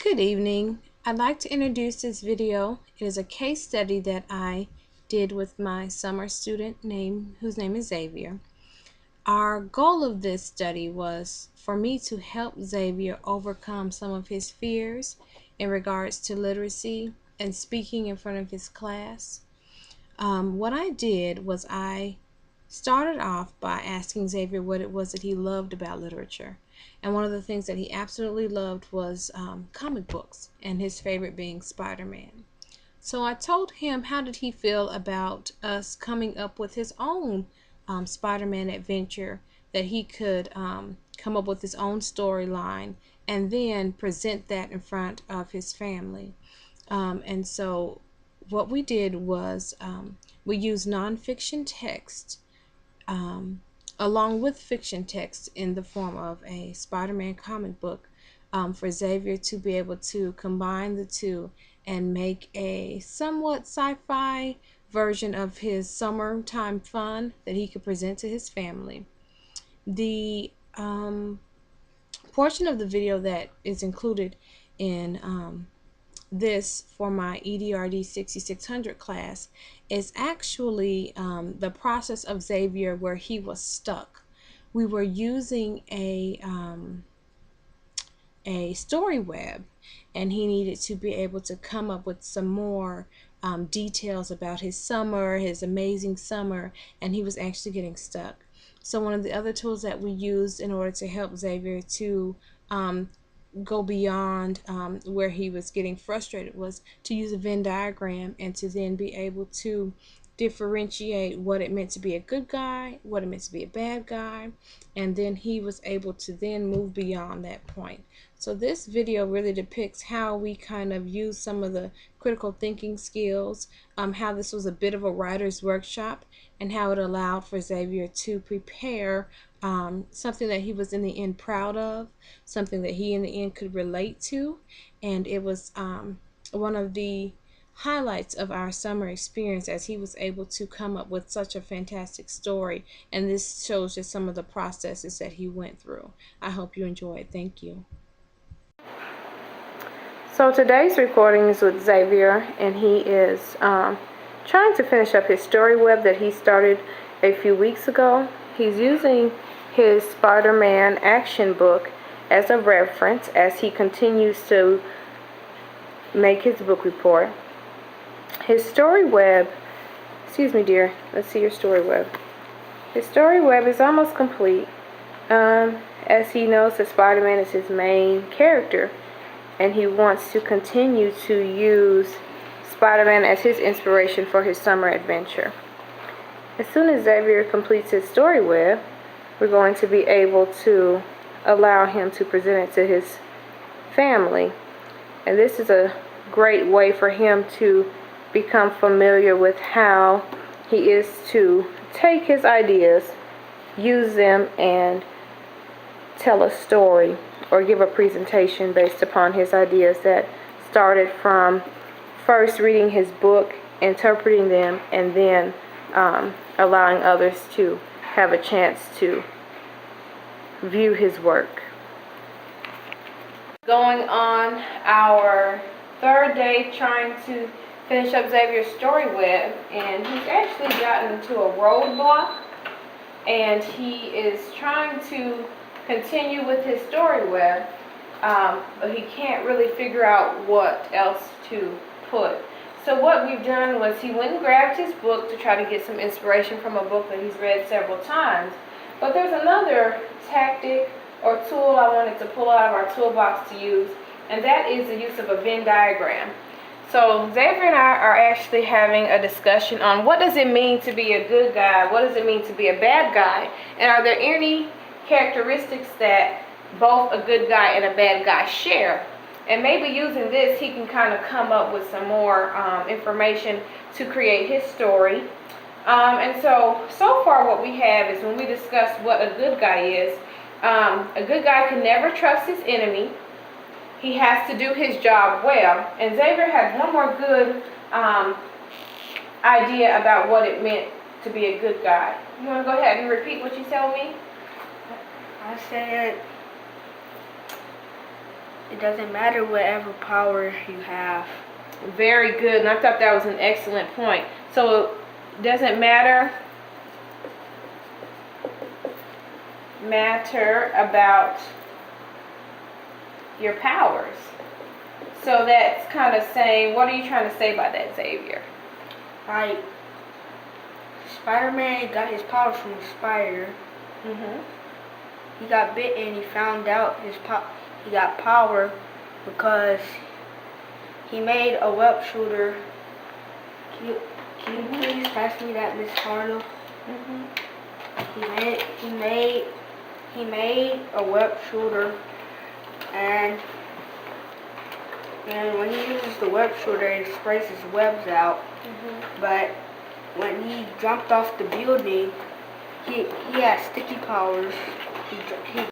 Good evening. I'd like to introduce this video. It is a case study that I did with my summer student whose name is Xavier. Our goal of this study was for me to help Xavier overcome some of his fears in regards to literacy and speaking in front of his class. What I did was I started off by asking Xavier what it was that he loved about literature. And one of the things that he absolutely loved was comic books, and his favorite being Spider-Man. So I told him how did he feel about us coming up with his own Spider-Man adventure, that he could come up with his own storyline and then present that in front of his family. And so what we did was we used nonfiction text along with fiction text in the form of a Spider-Man comic book for Xavier to be able to combine the two and make a somewhat sci-fi version of his summertime fun that he could present to his family. The portion of the video that is included in this for my EDRD 6600 class is actually the process of Xavier where he was stuck. We were using a story web, and he needed to be able to come up with some more details about his summer, his amazing summer, and he was actually getting stuck. So one of the other tools that we used in order to help Xavier to go beyond where he was getting frustrated was to use a Venn diagram and to then be able to differentiate what it meant to be a good guy, what it meant to be a bad guy, and then he was able to then move beyond that point. So this video really depicts how we kind of use some of the critical thinking skills, how this was a bit of a writer's workshop, and how it allowed for Xavier to prepare something that he was in the end proud of, something that he in the end could relate to, and it was one of the highlights of our summer experience as he was able to come up with such a fantastic story, and this shows just some of the processes that he went through. I hope you enjoy it. Thank you. So today's recording is with Xavier, and he is trying to finish up his story web that he started a few weeks ago. He's using his Spider-Man action book as a reference as he continues to make his book report. His story web, excuse me dear, let's see your story web. His story web is almost complete, as he knows that Spider-Man is his main character, and he wants to continue to use Spider-Man as his inspiration for his summer adventure. As soon as Xavier completes his story web, we're going to be able to allow him to present it to his family. And this is a great way for him to become familiar with how he is to take his ideas, use them, and tell a story or give a presentation based upon his ideas that started from first reading his book, interpreting them, and then allowing others to have a chance to view his work. Going on our third day trying to finish up Xavier's story web, and he's actually gotten into a roadblock, and he is trying to continue with his story web, but he can't really figure out what else to put. So what we've done was he went and grabbed his book to try to get some inspiration from a book that he's read several times. But there's another tactic or tool I wanted to pull out of our toolbox to use, and that is the use of a Venn diagram. So Xavier and I are actually having a discussion on what does it mean to be a good guy, what does it mean to be a bad guy, and are there any characteristics that both a good guy and a bad guy share. And maybe using this, he can kind of come up with some more information to create his story. And so far what we have is, when we discuss what a good guy is, a good guy can never trust his enemy. He has to do his job well. And Xavier had one more good idea about what it meant to be a good guy. You want to go ahead and repeat what you told me? I said It doesn't matter whatever power you have. Very good, and I thought that was an excellent point. So it doesn't matter about your powers. So that's kind of saying, what are you trying to say by that, Xavier? Like, Spider-Man got his powers from a spider. He got bit and he found out he got power because he made a web shooter. Can you please pass me that, Miss Harlow? He made a web shooter, and when he uses the web shooter, it sprays his webs out. But when he jumped off the building, he had sticky powers. He